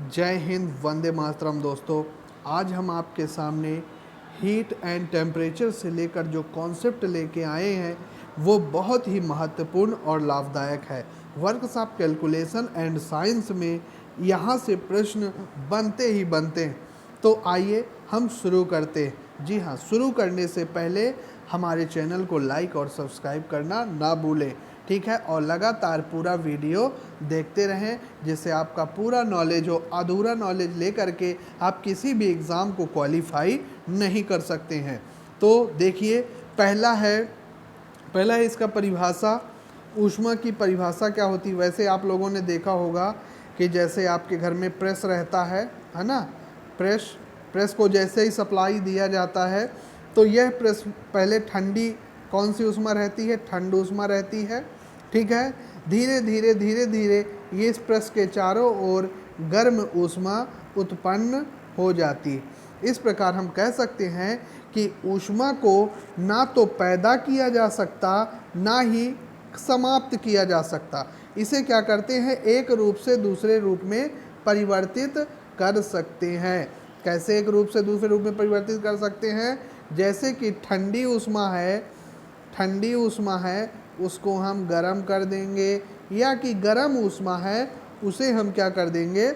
जय हिंद, वंदे मातरम। दोस्तों, आज हम आपके सामने हीट एंड टेम्परेचर से लेकर जो कॉन्सेप्ट लेके आए हैं वो बहुत ही महत्वपूर्ण और लाभदायक है। वर्कशॉप कैलकुलेशन एंड साइंस में यहाँ से प्रश्न बनते ही बनते हैं। तो आइए हम शुरू करते हैं। जी हाँ, शुरू करने से पहले हमारे चैनल को लाइक और सब्सक्राइब करना ना भूलें, ठीक है। और लगातार पूरा वीडियो देखते रहें जिससे आपका पूरा नॉलेज हो। अधूरा नॉलेज लेकर के आप किसी भी एग्ज़ाम को क्वालिफाई नहीं कर सकते हैं। तो देखिए, पहला है इसका परिभाषा। ऊष्मा की परिभाषा क्या होती है? वैसे आप लोगों ने देखा होगा कि जैसे आपके घर में प्रेस रहता है ना। प्रेस को जैसे ही सप्लाई दिया जाता है तो यह प्रेस पहले ठंडी कौन सी ऊष्मा रहती है? ठंड ऊष्मा रहती है, ठीक है। धीरे धीरे ये इस प्रेस के चारों ओर गर्म ऊष्मा उत्पन्न हो जाती है। इस प्रकार हम कह सकते हैं कि ऊष्मा को ना तो पैदा किया जा सकता ना ही समाप्त किया जा सकता। इसे क्या करते हैं? एक रूप से दूसरे रूप में परिवर्तित कर सकते हैं। कैसे एक रूप से दूसरे रूप में परिवर्तित कर सकते हैं? जैसे कि ठंडी ऊष्मा है उसको हम गर्म कर देंगे, या कि गर्म ऊष्मा है उसे हम क्या कर देंगे?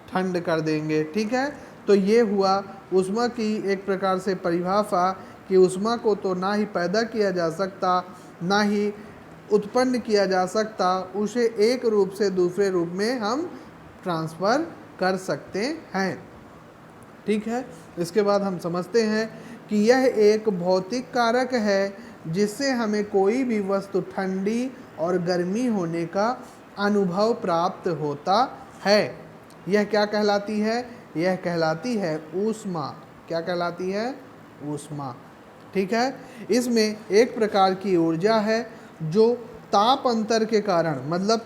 ठंड कर देंगे, ठीक है। तो ये हुआ ऊष्मा की एक प्रकार से परिभाषा कि ऊष्मा को तो ना ही पैदा किया जा सकता ना ही उत्पन्न किया जा सकता, उसे एक रूप से दूसरे रूप में हम ट्रांसफ़र कर सकते हैं, ठीक है। इसके बाद हम समझते हैं कि यह एक भौतिक कारक है जिससे हमें कोई भी वस्तु ठंडी और गर्मी होने का अनुभव प्राप्त होता है। यह क्या कहलाती है? यह कहलाती है ऊष्मा। क्या कहलाती है? ऊष्मा, ठीक है। इसमें एक प्रकार की ऊर्जा है जो ताप अंतर के कारण, मतलब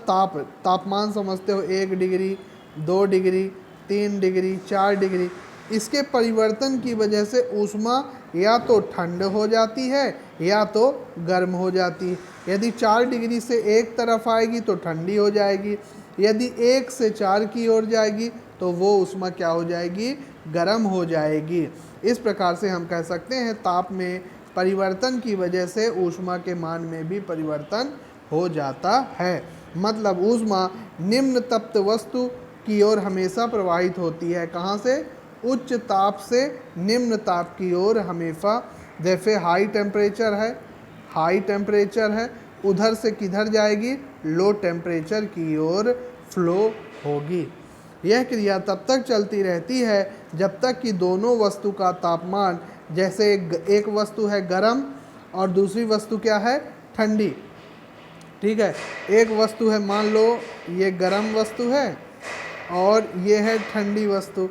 तापमान समझते हो, 1 डिग्री, 2 डिग्री, 3 डिग्री, 4 डिग्री, इसके परिवर्तन की वजह से ऊष्मा या तो ठंड हो जाती है या तो गर्म हो जाती है। यदि 4 डिग्री से एक तरफ आएगी तो ठंडी हो जाएगी, यदि 1 से 4 की ओर जाएगी तो वो ऊष्मा क्या हो जाएगी? गर्म हो जाएगी। इस प्रकार से हम कह सकते हैं ताप में परिवर्तन की वजह से ऊष्मा के मान में भी परिवर्तन हो जाता है। मतलब ऊष्मा निम्न तप्त वस्तु की ओर हमेशा प्रवाहित होती है। कहाँ से? उच्च ताप से निम्न ताप की ओर हमेशा। जैसे हाई टेम्परेचर है, उधर से किधर जाएगी? लो टेम्परेचर की ओर फ्लो होगी। यह क्रिया तब तक चलती रहती है जब तक कि दोनों वस्तु का तापमान, जैसे एक वस्तु है गर्म और दूसरी वस्तु क्या है? ठंडी, ठीक है। एक वस्तु है, मान लो ये गर्म वस्तु है और ये है ठंडी वस्तु।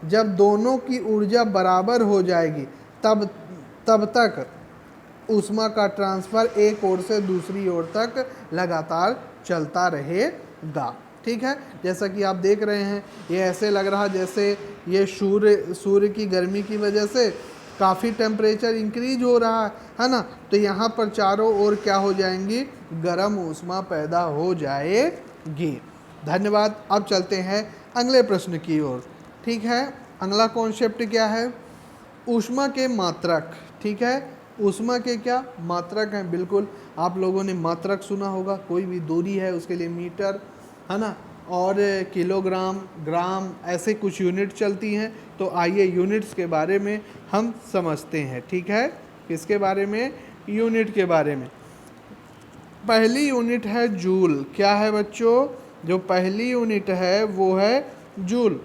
जब दोनों की ऊर्जा बराबर हो जाएगी तब तक ऊष्मा का ट्रांसफ़र एक ओर से दूसरी ओर तक लगातार चलता रहेगा, ठीक है। जैसा कि आप देख रहे हैं, ये ऐसे लग रहा जैसे ये सूर्य की गर्मी की वजह से काफ़ी टेम्परेचर इंक्रीज हो रहा है ना। तो यहाँ पर चारों ओर क्या हो जाएंगी? गर्म ऊष्मा पैदा हो जाएगी। धन्यवाद। अब चलते हैं अगले प्रश्न की ओर, ठीक है। अगला कॉन्सेप्ट क्या है? ऊष्मा के मात्रक, ठीक है। ऊष्मा के क्या मात्रक हैं? बिल्कुल, आप लोगों ने मात्रक सुना होगा। कोई भी दूरी है उसके लिए मीटर, है ना, और किलोग्राम, ग्राम, ऐसे कुछ यूनिट चलती हैं। तो आइए यूनिट्स के बारे में हम समझते हैं, ठीक है। किसके बारे में? यूनिट के बारे में। पहली यूनिट है जूल। क्या है बच्चों? जो पहली यूनिट है वो है जूल।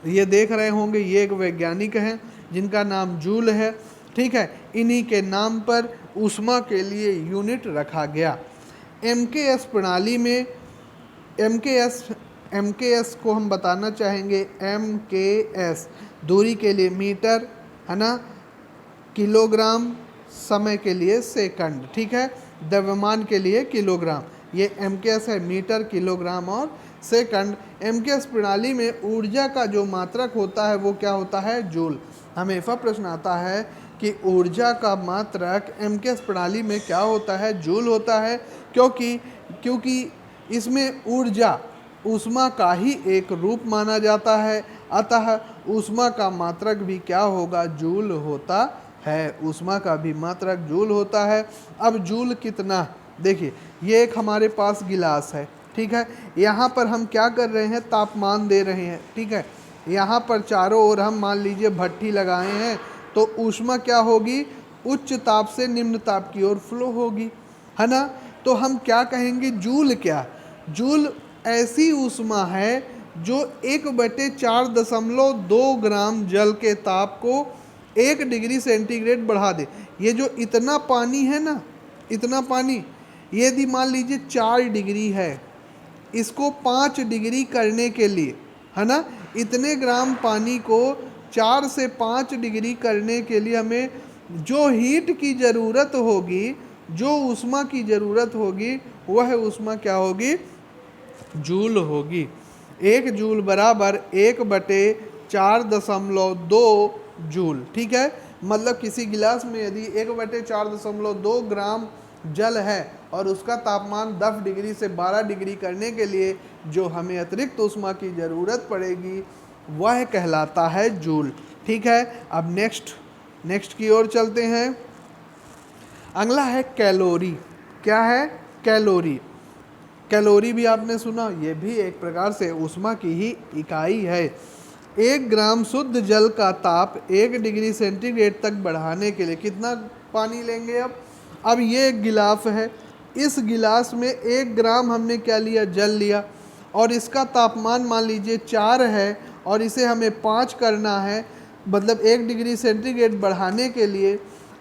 ये देख रहे होंगे, ये एक वैज्ञानिक हैं जिनका नाम जूल है, ठीक है। इन्हीं के नाम पर ऊष्मा के लिए यूनिट रखा गया। एमकेएस प्रणाली में एमकेएस को हम बताना चाहेंगे। एमकेएस दूरी के लिए मीटर, है ना, किलोग्राम, समय के लिए सेकंड, ठीक है, द्रव्यमान के लिए किलोग्राम। ये एमकेएस है, मीटर, किलोग्राम और सेकंड। एमकेएस प्रणाली में ऊर्जा का जो मात्रक होता है वो क्या होता है? जूल। हमेशा प्रश्न आता है कि ऊर्जा का मात्रक एमकेएस प्रणाली में क्या होता है? जूल होता है, क्योंकि इसमें ऊर्जा ऊष्मा का ही एक रूप माना जाता है, अतः ऊष्मा का मात्रक भी क्या होगा, जूल होता है। ऊष्मा का भी मात्रक जूल होता है। अब जूल कितना, देखिए ये एक हमारे पास गिलास है, ठीक है। यहाँ पर हम क्या कर रहे हैं, तापमान दे रहे हैं, ठीक है। यहाँ पर चारों ओर हम मान लीजिए भट्ठी लगाए हैं, तो ऊष्मा क्या होगी, उच्च ताप से निम्न ताप की ओर फ्लो होगी, है ना। तो हम क्या कहेंगे, जूल क्या, जूल ऐसी ऊष्मा है जो 1/4.2 ग्राम जल के ताप को 1 डिग्री सेंटीग्रेड बढ़ा दे। ये जो इतना पानी है ना, इतना पानी, यदि मान लीजिए 4 डिग्री है, इसको 5 डिग्री करने के लिए, है ना, इतने ग्राम पानी को 4 से 5 डिग्री करने के लिए हमें जो हीट की ज़रूरत होगी, जो ऊष्मा की ज़रूरत होगी, वह ऊष्मा क्या होगी, जूल होगी। 1 जूल बराबर 1/4.2 जूल, ठीक है। मतलब किसी गिलास में यदि 1/4.2 ग्राम जल है और उसका तापमान 10 डिग्री से 12 डिग्री करने के लिए जो हमें अतिरिक्त ऊष्मा की ज़रूरत पड़ेगी, वह कहलाता है जूल, ठीक है। अब नेक्स्ट की ओर चलते हैं। अगला है कैलोरी। क्या है, कैलोरी। कैलोरी भी आपने सुना, ये भी एक प्रकार से ऊष्मा की ही इकाई है। 1 ग्राम शुद्ध जल का ताप 1 डिग्री सेंटीग्रेड तक बढ़ाने के लिए कितना पानी लेंगे। अब ये एक गिलास है, इस गिलास में 1 ग्राम हमने क्या लिया, जल लिया, और इसका तापमान मान लीजिए 4 है और इसे हमें 5 करना है, मतलब 1 डिग्री सेंटीग्रेड बढ़ाने के लिए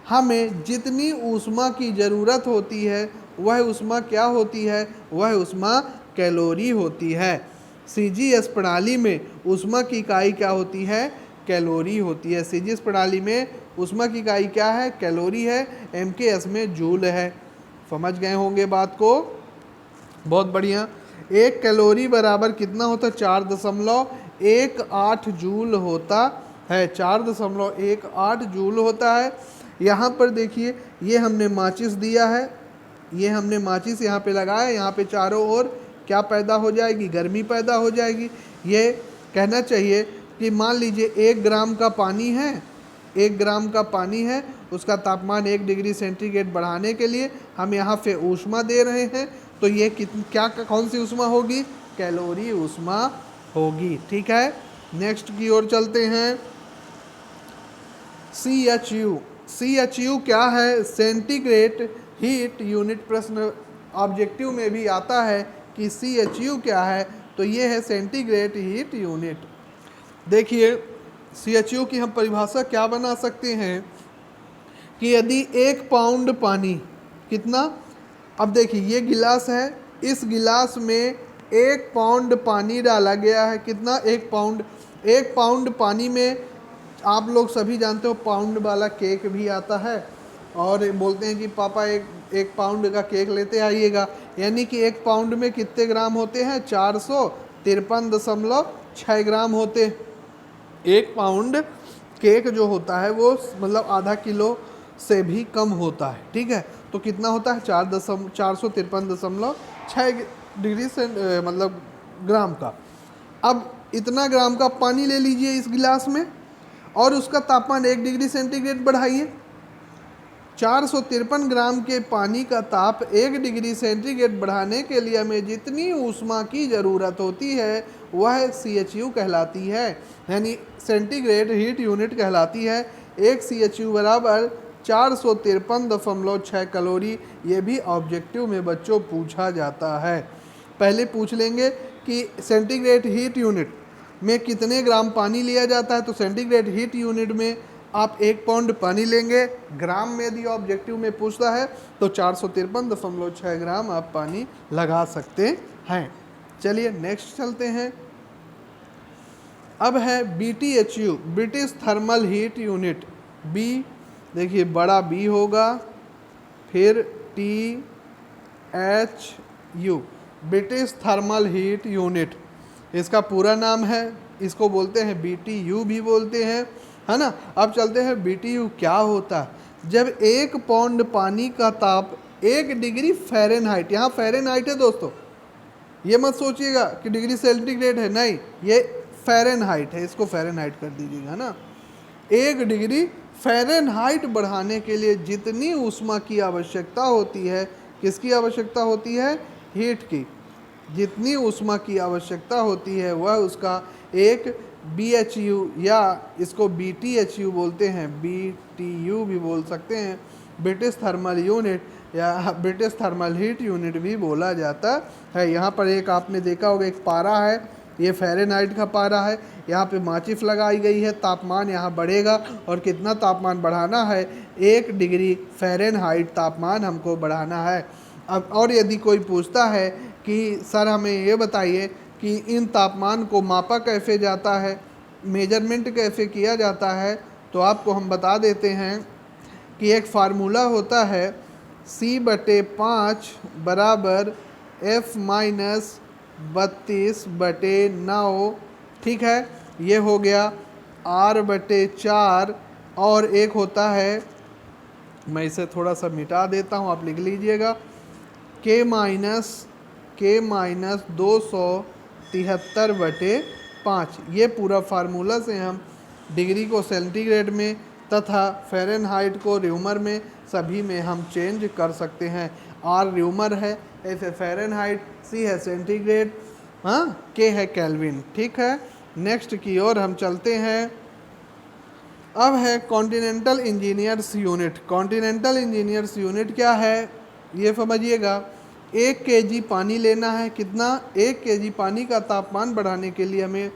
हमें जितनी ऊष्मा की ज़रूरत होती है, वह ऊष्मा क्या होती है, वह ऊष्मा कैलोरी होती है। सीजीएस प्रणाली में ऊष्मा की इकाई क्या होती है, कैलोरी होती है। सीजीएस प्रणाली में ऊष्मा की इकाई क्या है, कैलोरी है। एमकेएस में जूल है। समझ गए होंगे बात को, बहुत बढ़िया। 1 कैलोरी बराबर कितना होता है, 4.18 जूल होता है, 4.18 जूल होता है। यहाँ पर देखिए, ये हमने माचिस दिया है, ये हमने माचिस यहाँ पे लगाया, यहाँ पे चारों ओर क्या पैदा हो जाएगी, गर्मी पैदा हो जाएगी। ये कहना चाहिए कि मान लीजिए 1 ग्राम का पानी है, 1 ग्राम का पानी है, उसका तापमान 1 डिग्री सेंटीग्रेड बढ़ाने के लिए हम यहाँ पे ऊष्मा दे रहे हैं, तो ये क्या कौन सी ऊष्मा होगी, कैलोरी ऊष्मा होगी, ठीक है। नेक्स्ट की ओर चलते हैं। CHU। CHU क्या है, सेंटीग्रेड हीट यूनिट। प्रश्न ऑब्जेक्टिव में भी आता है कि CHU क्या है, तो ये है सेंटीग्रेड हीट यूनिट। देखिए CHU की हम परिभाषा क्या बना सकते हैं कि यदि 1 पाउंड पानी, कितना, अब देखिए ये गिलास है, इस गिलास में 1 पाउंड पानी डाला गया है, कितना, 1 पाउंड। 1 पाउंड पानी में आप लोग सभी जानते हो पाउंड वाला केक भी आता है, और बोलते हैं कि पापा एक पाउंड का केक लेते आइएगा, यानी कि 1 पाउंड में कितने ग्राम होते हैं, 453.6 ग्राम होते। 1 पाउंड केक जो होता है वो मतलब आधा किलो से भी कम होता है, ठीक है। तो कितना होता है, 453.6 डिग्री से मतलब ग्राम का। अब इतना ग्राम का पानी ले लीजिए इस गिलास में और उसका तापमान 1 डिग्री सेंटीग्रेड बढ़ाइए। 453 ग्राम के पानी का ताप 1 डिग्री सेंटीग्रेड बढ़ाने के लिए हमें जितनी ऊष्मा की ज़रूरत होती है वह CHU कहलाती है, यानी सेंटीग्रेड हीट यूनिट कहलाती है। 1 CHU बराबर 453.6 कैलोरी। ये भी ऑब्जेक्टिव में बच्चों पूछा जाता है। पहले पूछ लेंगे कि सेंटीग्रेड हीट यूनिट में कितने ग्राम पानी लिया जाता है, तो सेंटीग्रेड हीट यूनिट में आप 1 पाउंड पानी लेंगे, ग्राम में यदि ऑब्जेक्टिव में पूछता है तो 453.6 ग्राम आप पानी लगा सकते हैं। चलिए नेक्स्ट चलते हैं। अब है BTHU, British thermal heat unit. B, देखिए बड़ा B होगा, फिर THU, British thermal heat unit, इसका पूरा नाम है। इसको बोलते हैं BTU भी बोलते हैं, है ना। अब चलते हैं BTU क्या होता है। जब 1 पाउंड पानी का ताप 1 डिग्री फ़ारेनहाइट, यहाँ फ़ारेनहाइट है दोस्तों, ये मत सोचिएगा कि डिग्री सेंटीग्रेड है, नहीं, ये फ़ारेनहाइट है, इसको फ़ारेनहाइट कर दीजिएगा ना। 1 डिग्री फ़ारेनहाइट बढ़ाने के लिए जितनी ऊष्मा की आवश्यकता होती है, किसकी आवश्यकता होती है? हीट की। जितनी ऊष्मा की आवश्यकता होती है वह उसका एक BHU या इसको BTHU बोलते हैं, BTU भी बोल सकते हैं, ब्रिटिश थर्मल यूनिट या ब्रिटिश थर्मल हीट यूनिट भी बोला जाता है। यहाँ पर एक आपने देखा होगा एक पारा है, ये फ़ारेनहाइट का पारा है, यहाँ पे माचिस लगाई गई है, तापमान यहाँ बढ़ेगा और कितना तापमान बढ़ाना है? 1 डिग्री फ़ारेनहाइट तापमान हमको बढ़ाना है। अब और यदि कोई पूछता है कि सर हमें ये बताइए कि इन तापमान को मापा कैसे जाता है, मेजरमेंट कैसे किया जाता है, तो आपको हम बता देते हैं कि एक फार्मूला होता है C/5 बराबर F-32/9, ठीक है, ये हो गया R/4, और एक होता है, मैं इसे थोड़ा सा मिटा देता हूँ, आप लिख लीजिएगा, K-273/5। ये पूरा फार्मूला से हम डिग्री को सेंटीग्रेड में तथा फ़ारेनहाइट को र्यूमर में, सभी में हम चेंज कर सकते हैं। R र्यूमर है, F है फ़ारेनहाइट, C है सेंटीग्रेड, हाँ, K है केल्विन, ठीक है। नेक्स्ट की ओर हम चलते हैं। अब है continental engineers unit. Continental engineers unit क्या है ये समझिएगा। 1 kg पानी लेना है, कितना? 1 kg पानी का तापमान बढ़ाने के लिए हमें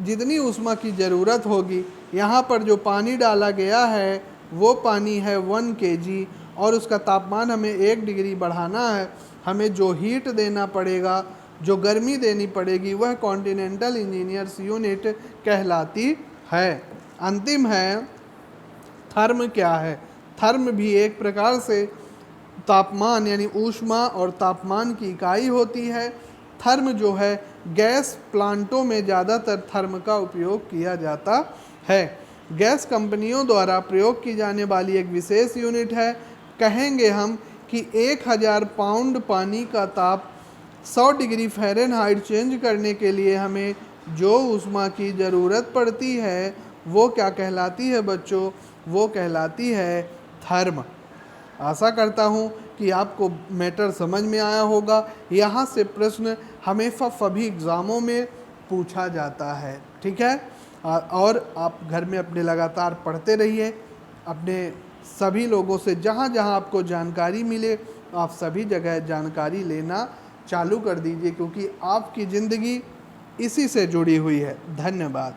जितनी ऊष्मा की ज़रूरत होगी, यहाँ पर जो पानी डाला गया है वो पानी है 1 kg, और उसका तापमान हमें 1 डिग्री बढ़ाना है। हमें जो हीट देना पड़ेगा, जो गर्मी देनी पड़ेगी, वह कॉन्टिनेंटल इंजीनियर्स यूनिट कहलाती है। अंतिम है थर्म। क्या है? थर्म भी एक प्रकार से तापमान यानी ऊष्मा और तापमान की इकाई होती है। थर्म जो है गैस प्लांटों में ज़्यादातर थर्म का उपयोग किया जाता है। गैस कंपनियों द्वारा प्रयोग की जाने वाली एक विशेष यूनिट है। कहेंगे हम कि 1000 पाउंड पानी का ताप 100 डिग्री फ़ारेनहाइट चेंज करने के लिए हमें जो ऊष्मा की ज़रूरत पड़ती है वो क्या कहलाती है बच्चों? वो कहलाती है थर्म। आशा करता हूँ कि आपको मैटर समझ में आया होगा। यहाँ से प्रश्न हमेशा सभी एग्ज़ामों में पूछा जाता है, ठीक है। और आप घर में अपने लगातार पढ़ते रहिए। अपने सभी लोगों से जहाँ जहाँ आपको जानकारी मिले, आप सभी जगह जानकारी लेना चालू कर दीजिए, क्योंकि आपकी ज़िंदगी इसी से जुड़ी हुई है। धन्यवाद।